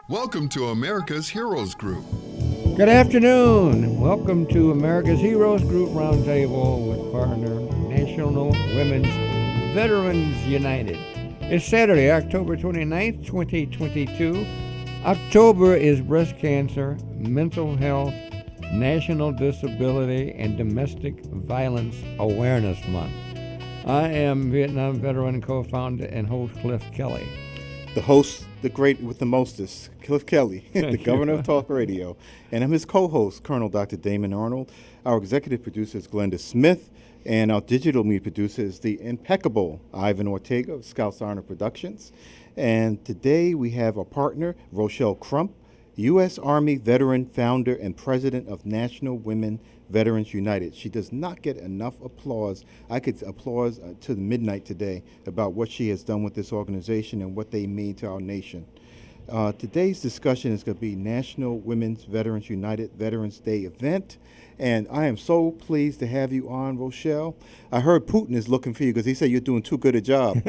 Welcome to America's Heroes Group. Good afternoon. Welcome to America's Heroes Group Roundtable with partner National Women's Veterans United. It's Saturday, October 29th, 2022. October is Breast Cancer, Mental Health, National Disability, and Domestic Violence Awareness Month. I am Vietnam veteran co-founder and host Cliff Kelley. The host, the great with the mostest, Cliff Kelley, the governor of talk radio. And I'm his co-host, Colonel Dr. Damon Arnold. Our executive producer is Glenda Smith, and our digital media producer is the impeccable Ivan Ortega of Scouts Honor Productions. And today we have our partner, Rochelle Crump, U.S. Army veteran, founder, and president of National Women Veterans United. She does not get enough applause. I could applause to midnight today about what she has done with this organization and what they mean to our nation. Today's discussion is going to be National Women's Veterans United Veterans Day event. And I am so pleased to have you on, Rochelle. I heard Putin is looking for you because he said you're doing too good a job.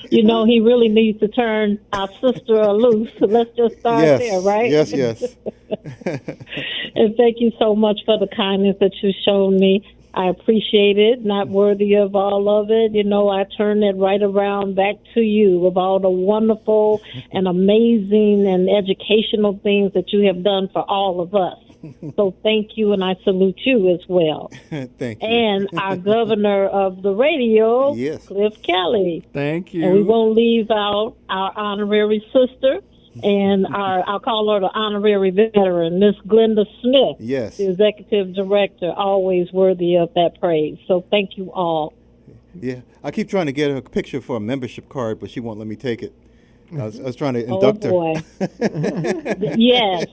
You know, he really needs to turn our sister loose. So let's just start there, right? Yes. And thank you so much for the kindness that you've shown me. I appreciate it. Not worthy of all of it. You know, I turn it right around back to you of all the wonderful and amazing and educational things that you have done for all of us. So thank you, and I salute you as well. Thank you. And our governor of the radio, Yes. Cliff Kelley. Thank you. And we won't leave out our honorary sister and I'll call her the honorary veteran, Miss Glenda Smith, Yes. the executive director, always worthy of that praise. So thank you all. Yeah, I keep trying to get her a picture for a membership card, but she won't let me take it. I was trying to induct her. Oh, boy. Yes.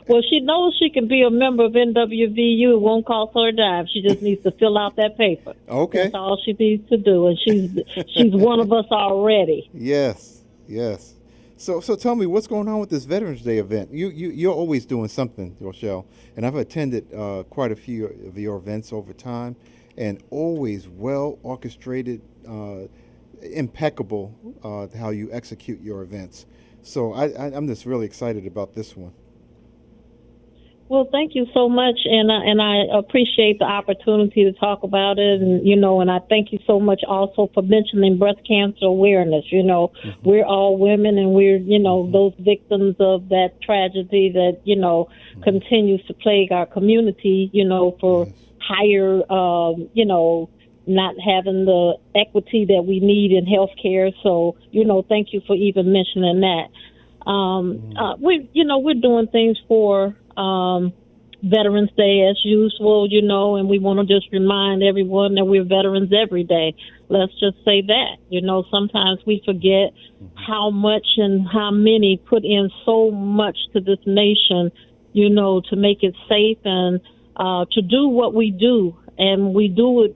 Well, she knows she can be a member of NWVU. It won't cost her a dime. She just needs to fill out that paper. Okay. That's all she needs to do, and she's one of us already. Yes. So tell me, what's going on with this Veterans Day event? You're always doing something, Rochelle, and I've attended quite a few of your events over time, and always well orchestrated, impeccable how you execute your events. So I'm just really excited about this one. Well, thank you so much, and I appreciate the opportunity to talk about it, and I thank you so much also for mentioning breast cancer awareness. We're all women, and we're those victims of that tragedy that continues to plague our community. For higher, not having the equity that we need in healthcare. So thank you for even mentioning that. We're doing things for Veterans Day as usual, and we want to just remind everyone that we're veterans every day. Let's just say that. Sometimes we forget how much and how many put in so much to this nation, to make it safe and to do what we do. And we do it,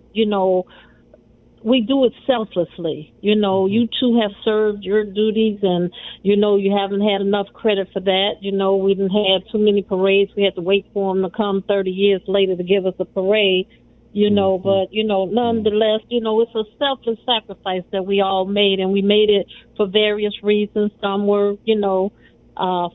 we do it selflessly. You two have served your duties, and, you haven't had enough credit for that. We didn't have too many parades. We had to wait for them to come 30 years later to give us a parade, but, nonetheless, it's a selfless sacrifice that we all made, and we made it for various reasons. Some were,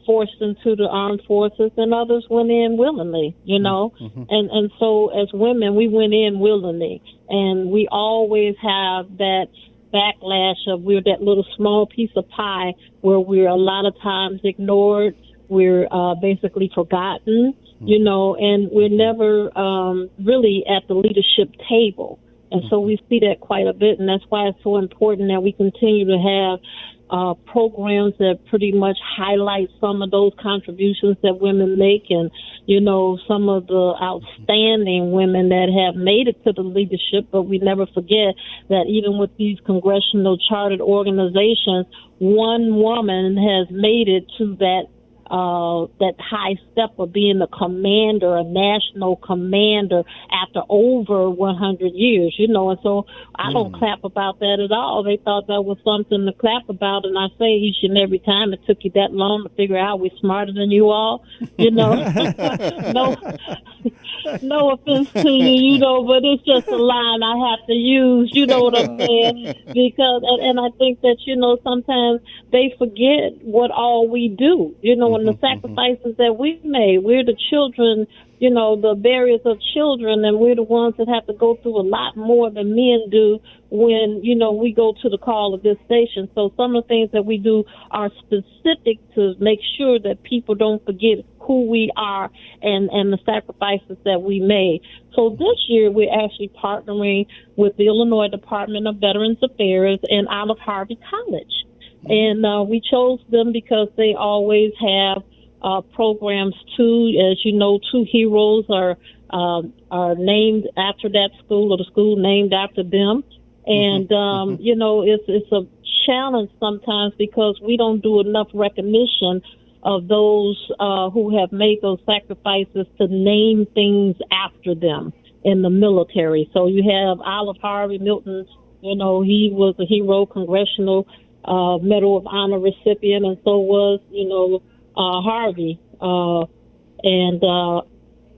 forced into the armed forces, and others went in willingly, and so as women, we went in willingly, and we always have that backlash of we're that little small piece of pie where we're a lot of times ignored, we're basically forgotten, and we're never really at the leadership table. And so we see that quite a bit, and that's why it's so important that we continue to have programs that pretty much highlight some of those contributions that women make, and some of the outstanding women that have made it to the leadership. But we never forget that even with these congressional chartered organizations, one woman has made it to that that high step of being a commander, a national commander after over 100 years, you know, and so I don't clap about that at all. They thought that was something to clap about, and I say each and every time it took you that long to figure out we're smarter than you all, you know. No offense to you, you know, but it's just a line I have to use, you know what I'm saying? Because, and I think that, you know, sometimes they forget what all we do, you know, and the sacrifices that we've made. We're the children, you know, the barriers of children, and we're the ones that have to go through a lot more than men do when, you know, we go to the call of this station. So some of the things that we do are specific to make sure that people don't forget who we are and the sacrifices that we made. So this year we're actually partnering with the Illinois Department of Veterans Affairs and Olive Harvey College. And we chose them because they always have programs too. As you know, 2 heroes are named after that school, or the school named after them. And you know, it's a challenge sometimes because we don't do enough recognition of those who have made those sacrifices to name things after them in the military. So you have Olive Harvey Milton. You know, he was a hero, Congressional Medal of Honor recipient, and so was, you know, Harvey. And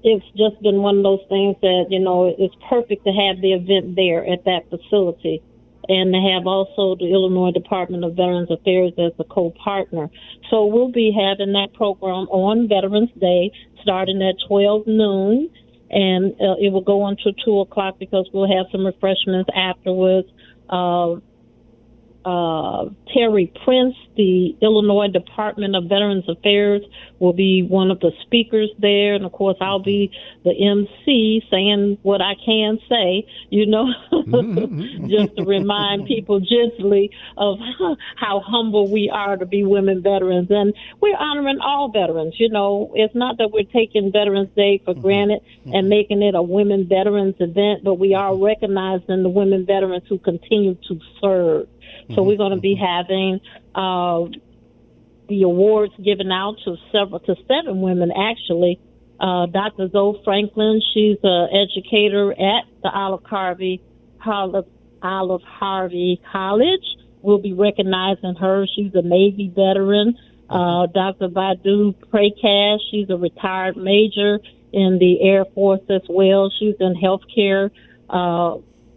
it's just been one of those things that, you know, it's perfect to have the event there at that facility, and to have also the Illinois Department of Veterans Affairs as a co-partner. So we'll be having that program on Veterans Day starting at 12 noon, and it will go until 2 o'clock because we'll have some refreshments afterwards. Terry Prince, the Illinois Department of Veterans Affairs, will be one of the speakers there. And, of course, I'll be the MC saying what I can say, you know, just to remind people gently of how humble we are to be women veterans. And we're honoring all veterans. You know, it's not that we're taking Veterans Day for granted and making it a women veterans event, but we are recognizing the women veterans who continue to serve. So we're going to be having the awards given out to 7 women, actually. Dr. Zoe Franklin, she's an educator at the Olive Harvey College. We'll be recognizing her. She's a Navy veteran. Dr. Badu Prakash, she's a retired major in the Air Force as well. She's in healthcare.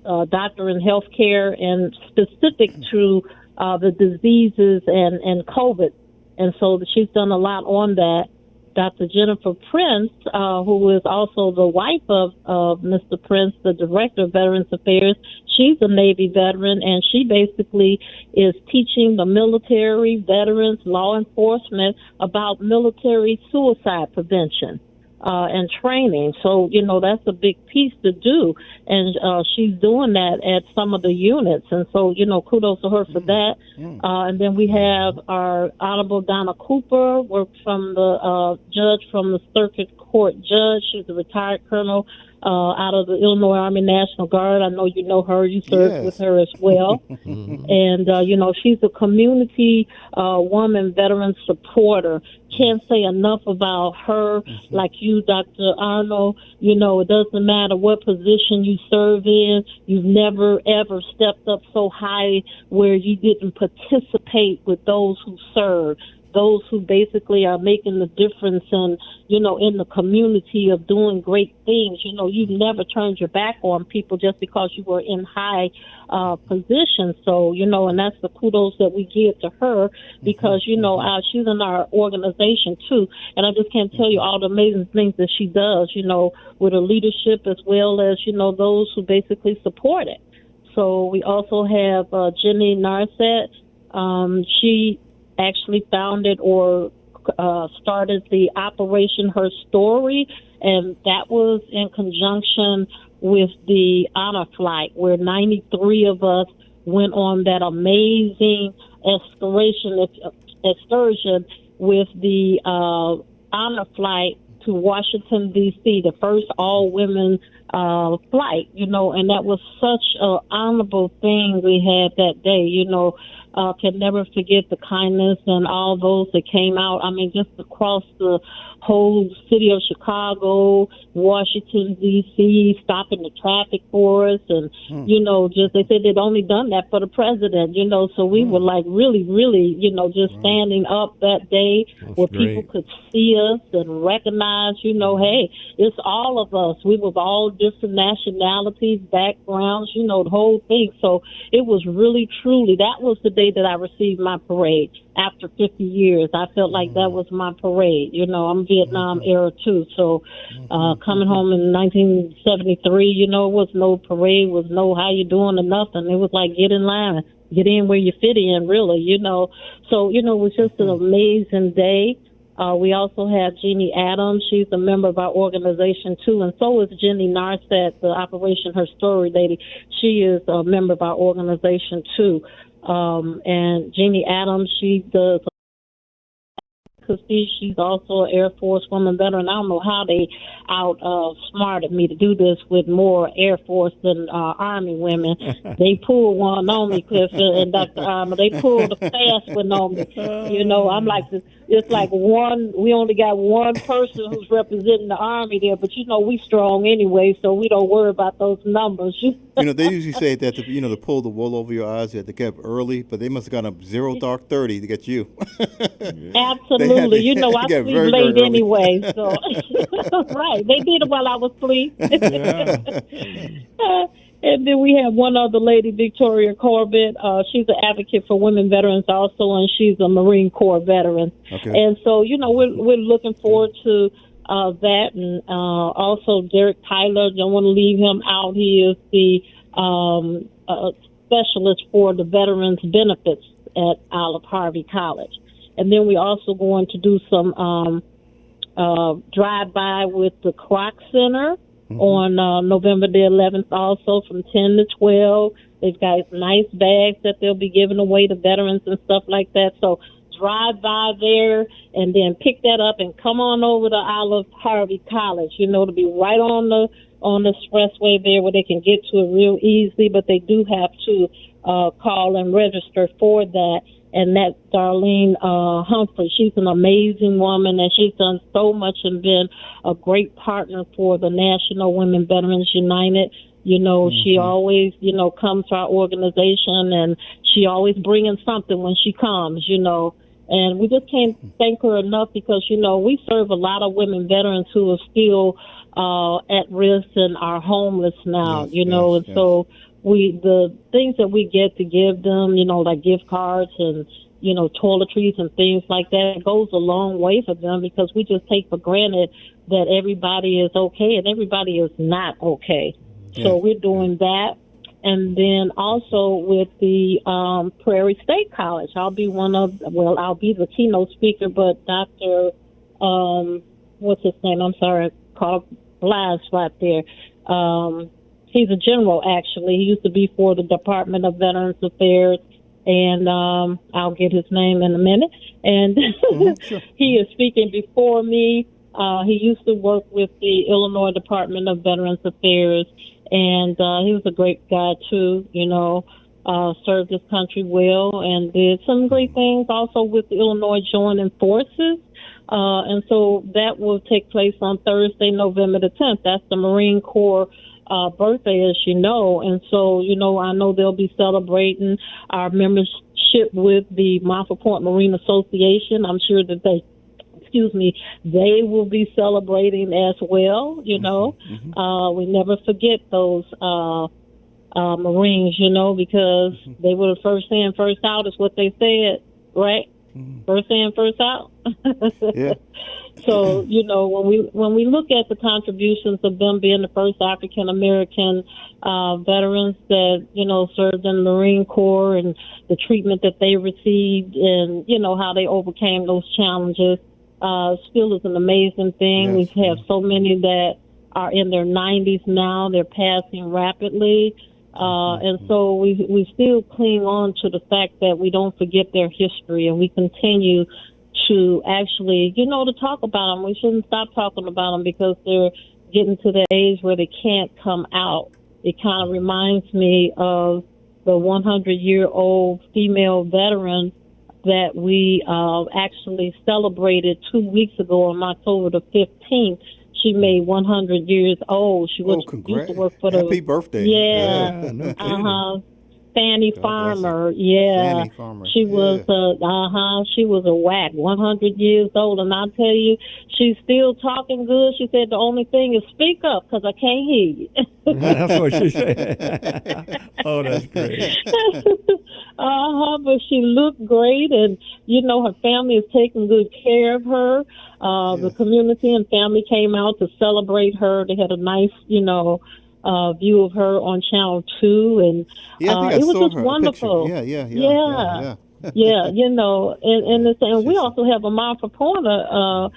Doctor in healthcare and specific to the diseases and COVID. And so she's done a lot on that. Dr. Jennifer Prince, who is also the wife of Mr. Prince, the Director of Veterans Affairs, she's a Navy veteran, and she basically is teaching the military, veterans, law enforcement about military suicide prevention. And training. So, you know, that's a big piece to do. And she's doing that at some of the units. And so, you know, kudos to her for that. And then we have our Honorable Donna Cooper, worked from the judge from the Circuit Court judge. She's a retired colonel out of the Illinois Army National Guard. I know you know her. You served with her as well. And, you know, she's a community woman, veteran supporter. Can't say enough about her. Like you, Dr. Arnold, you know, it doesn't matter what position you serve in. You've never, ever stepped up so high where you didn't participate with those who serve. Those who basically are making the difference in, you know, in the community of doing great things. You know, you've never turned your back on people just because you were in high positions. So, you know, and that's the kudos that we give to her because, you know, she's in our organization too. And I just can't tell you all the amazing things that she does, you know, with her leadership as well as, you know, those who basically support it. So we also have Jenny Narset. She actually founded or started the Operation Her Story, and that was in conjunction with the honor flight where 93 of us went on that amazing excursion with the honor flight to Washington, D.C., the first all-women flight, and that was such an honorable thing we had that day, can never forget the kindness and all those that came out. I mean, just across the whole city of Chicago, Washington, D.C., stopping the traffic for us. And, just they said they'd only done that for the president, so we were like really, really, just standing up that day where people could see us and recognize, hey, it's all of us. We were all different nationalities, backgrounds, the whole thing. So it was really, truly, that was the day that I received my parade. After 50 years, I felt like that was my parade. I'm Vietnam era too. So coming home in 1973, was no parade, was no how you doing or nothing. It was like get in line, get in where you fit in, really, So, it was just an amazing day. We also have Jeannie Adams. She's a member of our organization, too. And so is Jenny Narset, the Operation Her Story lady. She is a member of our organization, too. And Jeannie Adams, she does she's also an Air Force woman veteran. I don't know how they outsmarted me to do this with more Air Force than Army women. They pulled one on me, Cliff and Dr. Arnold. They pulled a fast one on me. I'm like, it's like we only got one person who's representing the Army there, but we strong anyway, so we don't worry about those numbers. They usually say that to pull the wool over your eyes, you have to get up early, but they must have gone up 0 dark 30 to get you. Absolutely. I sleep very, late very anyway, so right. They did it while I was asleep. And then we have one other lady, Victoria Corbett. She's an advocate for women veterans also, and she's a Marine Corps veteran. Okay. And so, we're looking forward to that. And also Derek Tyler, don't want to leave him out. He is the specialist for the veterans benefits at Olive Harvey College. And then we're also going to do some drive-by with the Kroc Center on November the 11th also from 10 to 12. They've got nice bags that they'll be giving away to veterans and stuff like that. So drive by there and then pick that up and come on over to Olive Harvey College, to be right on the expressway there where they can get to it real easily. But they do have to call and register for that. And that's Darlene Humphrey. She's an amazing woman, and she's done so much and been a great partner for the National Women Veterans United. She always, comes to our organization, and she always bringing something when she comes, And we just can't thank her enough because, we serve a lot of women veterans who are still at risk and are homeless now, and so the things that we get to give them, like gift cards and, toiletries and things like that, goes a long way for them because we just take for granted that everybody is okay and everybody is not okay. Yeah. So we're doing that. And then also with the Prairie State College, I'll be the keynote speaker, but Dr. What's his name? I'm sorry, I caught a blind spot there. He's a general, actually. He used to be for the Department of Veterans Affairs, and I'll get his name in a minute. And sure. He is speaking before me. He used to work with the Illinois Department of Veterans Affairs, and he was a great guy, too, served his country well and did some great things also with the Illinois Joining Forces. And so that will take place on Thursday, November the 10th. That's the Marine Corps birthday, as you know. And so, I know they'll be celebrating our membership with the Montford Point Marine Association. I'm sure that they will be celebrating as well, We never forget those Marines, because they were the first in, first out is what they said, right? First in, first out. Yeah. So, when we look at the contributions of them being the first African American veterans that, served in the Marine Corps and the treatment that they received and, how they overcame those challenges, still is an amazing thing. Yes. We have so many that are in their 90s now. They're passing rapidly. And so we still cling on to the fact that we don't forget their history, and we continue to actually, to talk about them. We shouldn't stop talking about them because they're getting to the age where they can't come out. It kind of reminds me of the 100-year-old female veteran that we actually celebrated 2 weeks ago on October the 15th. She made 100 years old. She used to work for Happy birthday. Yeah. no kidding. Fanny God Farmer, yeah. Fanny Farmer. She was she was a whack, 100 years old, and I tell you, she's still talking good. She said the only thing is speak up because I can't hear you. That's what she said. Oh, that's great. But she looked great, and her family is taking good care of her. The community and family came out to celebrate her. They had a nice, view of her on Channel 2, and it was just wonderful. Yeah. Yeah, and we also have a Martha Porter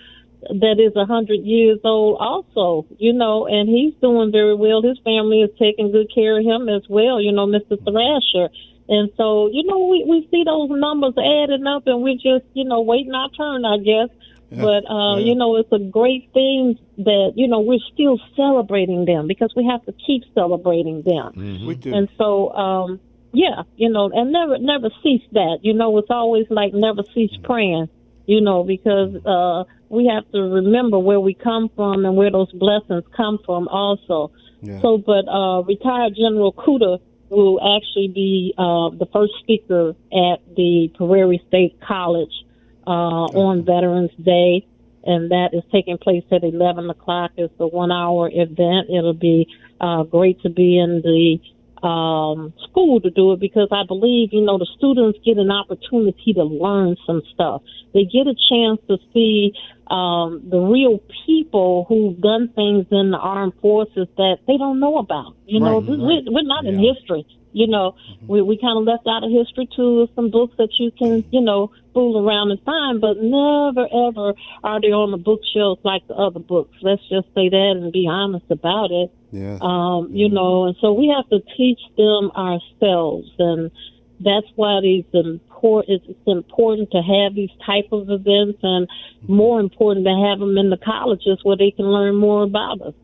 that is 100 years old also, and he's doing very well. His family is taking good care of him as well, Mr. Thrasher. And so, we see those numbers adding up, and we're just, waiting our turn, I guess. Yeah, but, it's a great thing that, we're still celebrating them because we have to keep celebrating them. Mm-hmm. We do. And so, and never cease that. It's always like never cease praying, because we have to remember where we come from and where those blessings come from also. Yeah. So, but retired General Kuda will actually be the first speaker at the Prairie State College on Veterans Day, and that is taking place at 11 o'clock. It's a 1-hour event. It'll be great to be in the school to do it because I believe, the students get an opportunity to learn some stuff. They get a chance to see the real people who've done things in the armed forces that they don't know about. We're not in history. We kind of left out of history too. Some books that you can, fool around and find, but never ever are they on the bookshelves like the other books. Let's just say that and be honest about it. Yeah. And so we have to teach them ourselves, and that's why it's important to have these type of events, and more important to have them in the colleges where they can learn more about us.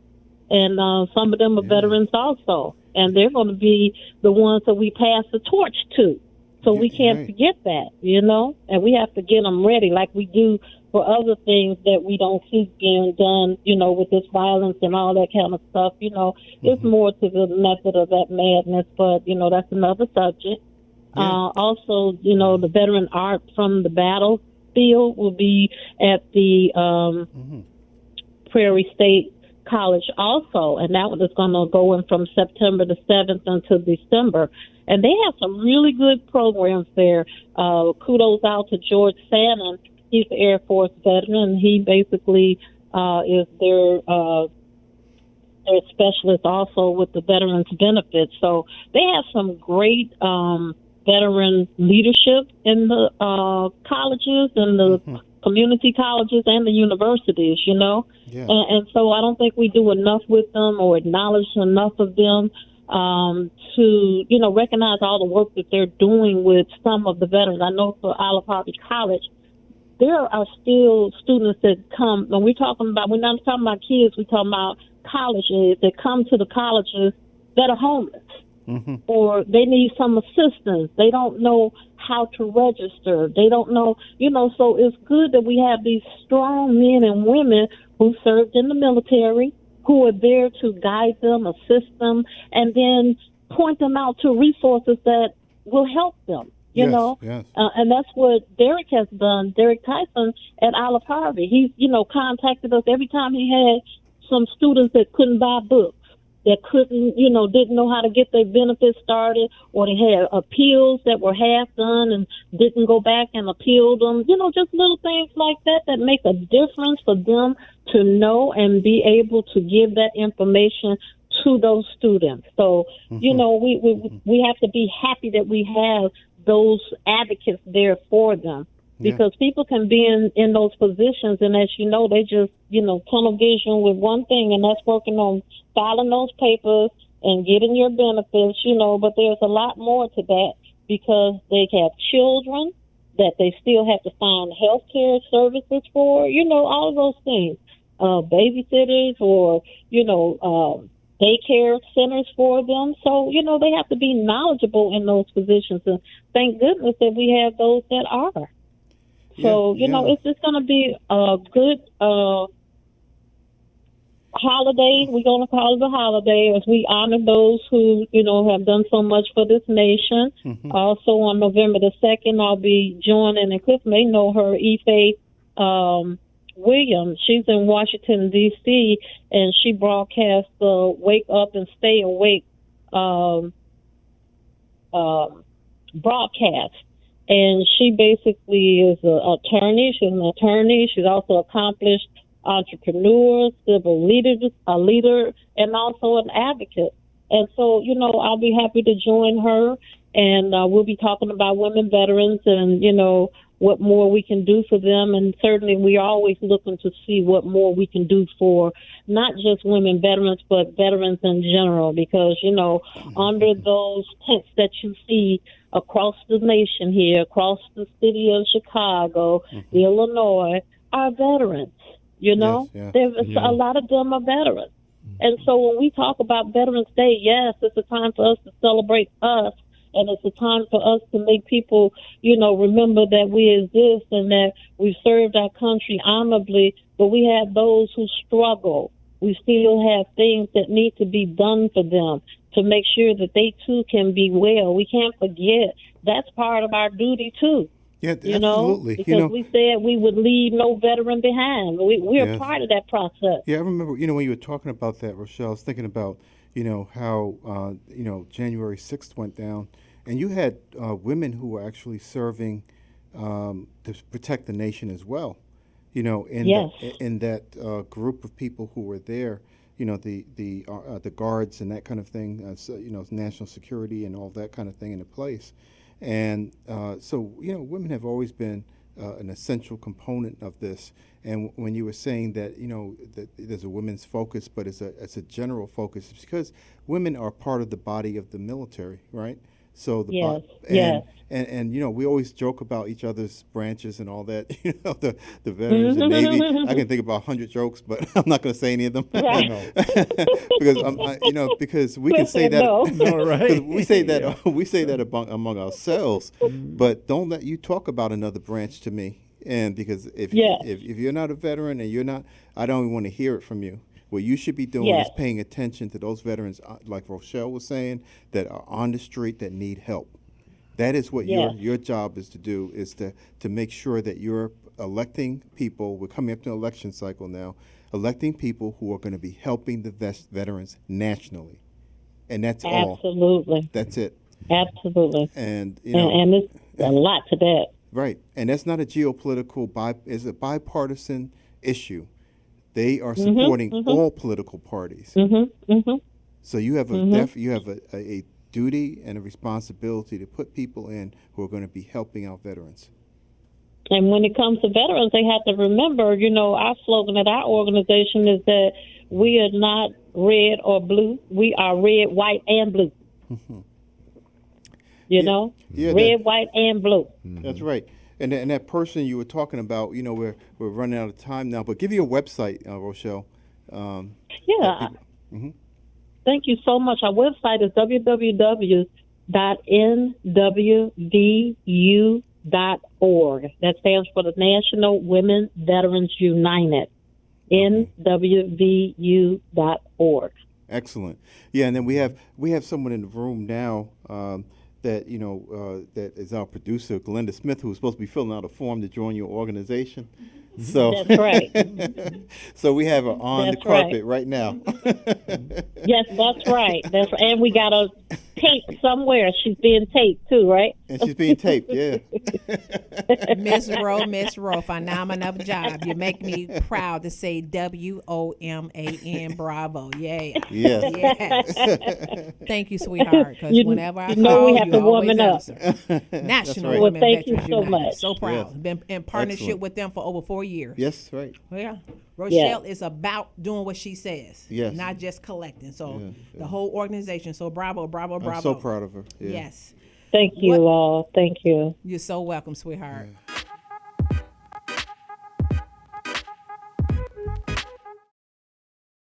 And some of them are veterans also, and they're going to be the ones that we pass the torch to. So we can't forget that, and we have to get them ready like we do for other things that we don't see being done, with this violence and all that kind of stuff. It's more to the method of that madness, but, that's another subject. Yeah. Also, the veteran art from the battlefield will be at the Prairie State College also, and that one is going to go in from September the 7th until December. And they have some really good programs there. Kudos out to George Sannon. He's an Air Force veteran. He basically is their specialist also with the veterans benefits. So they have some great veteran leadership in the colleges and the community colleges and the universities, Yeah. And so I don't think we do enough with them or acknowledge enough of them to, recognize all the work that they're doing with some of the veterans. I know for Olive Harvey College, there are still students that come, and we're not talking about kids, we're talking about colleges that come to the colleges that are homeless. Or they need some assistance. They don't know how to register. They don't know, so it's good that we have these strong men and women who served in the military, who are there to guide them, assist them, and then point them out to resources that will help them, you know. Yes. And that's what Derek has done, Derek Tyson at Olive Harvey. He's, contacted us every time he had some students that couldn't buy books, that couldn't, didn't know how to get their benefits started, or they had appeals that were half done and didn't go back and appeal them, just little things like that that make a difference for them to know and be able to give that information to those students. So, we have to be happy that we have those advocates there for them. Because people can be in those positions, and as you know, they just, tunnel vision with one thing, and that's working on filing those papers and getting your benefits, but there's a lot more to that because they have children that they still have to find health care services for, all of those things. babysitters or, daycare centers for them. So, they have to be knowledgeable in those positions. And thank goodness that we have those that are. So, it's just going to be a good holiday. We're going to call it a holiday as we honor those who, have done so much for this nation. Mm-hmm. Also on November the 2nd, I'll be joining, and Cliff may know her, Ife Williams. She's in Washington, D.C., and she broadcasts the Wake Up and Stay Awake broadcast. And she basically is an attorney. She's an attorney. She's also accomplished entrepreneur, civil leader, and also an advocate. And so, I'll be happy to join her, and we'll be talking about women veterans and, what more we can do for them. And certainly we're always looking to see what more we can do for not just women veterans, but veterans in general, because, under those tents that you see across the nation here, across the city of Chicago, Illinois, are veterans. There's a lot of them are veterans. And so when we talk about Veterans Day, yes, it's a time for us to celebrate us, and it's a time for us to make people, remember that we exist and that we've served our country honorably, but we have those who struggle. We still have things that need to be done for them to make sure that they too can be well. We can't forget that's part of our duty too. Yeah, absolutely. Because we said we would leave no veteran behind. We're part of that process. Yeah, I remember, when you were talking about that, Rochelle, I was thinking about, how, January 6th went down, and you had women who were actually serving to protect the nation as well. In that group of people who were there, the guards and that kind of thing, national security and all that kind of thing into place. And so, women have always been an essential component of this. And when you were saying that, that there's a women's focus, but it's a general focus, it's because women are part of the body of the military, right? So and we always joke about each other's branches and all that. The veterans and Navy. I can think about 100 jokes, but I'm not going to say any of them. Right. because we can say that. No, right. We say that among ourselves, but don't let you talk about another branch to me. And because if you're not a veteran and you're not, I don't even want to hear it from you. What you should be doing is paying attention to those veterans, like Rochelle was saying, that are on the street that need help. That is what your job is to do, is to make sure that you're electing people. We're coming up to an election cycle now, electing people who are going to be helping the veterans nationally. And that's all. Absolutely. That's it. Absolutely. And, and there's a lot to that. Right. And that's not a geopolitical, it's a bipartisan issue. They are supporting all political parties. So you have a duty and a responsibility to put people in who are going to be helping out veterans. And when it comes to veterans, they have to remember, our slogan at our organization is that we are not red or blue. We are red, white, and blue. Red, white, and blue. That's right. And that person you were talking about, we're running out of time now, but give you a website, Rochelle. Thank you so much. Our website is www.NWVU.org. That stands for the National Women Veterans United. NWVU.org. Excellent. Yeah, and then we have someone in the room now that that is our producer, Glenda Smith, who's supposed to be filling out a form to join your organization. So that's right. So we have her on the carpet right now. Yes, that's right. And we got a tape somewhere. She's being taped too, right? And she's being taped, yeah. Miss Rowe, if I now I'm another job, you make me proud to say WOMAN, bravo. Yeah. Yes. Thank you, sweetheart, because whenever I we call, have you to always warm up. answer. National right. Women Thank you Veterans so United. much. So proud. Yes. Been in partnership Excellent. with them for over 4 years. Yes, right. Yeah. Rochelle is about doing what she says. Yes. Not just collecting. So the whole organization. So bravo. I'm so proud of her. Yeah. Yes. Thank you all. Thank you. You're so welcome, sweetheart. Yeah.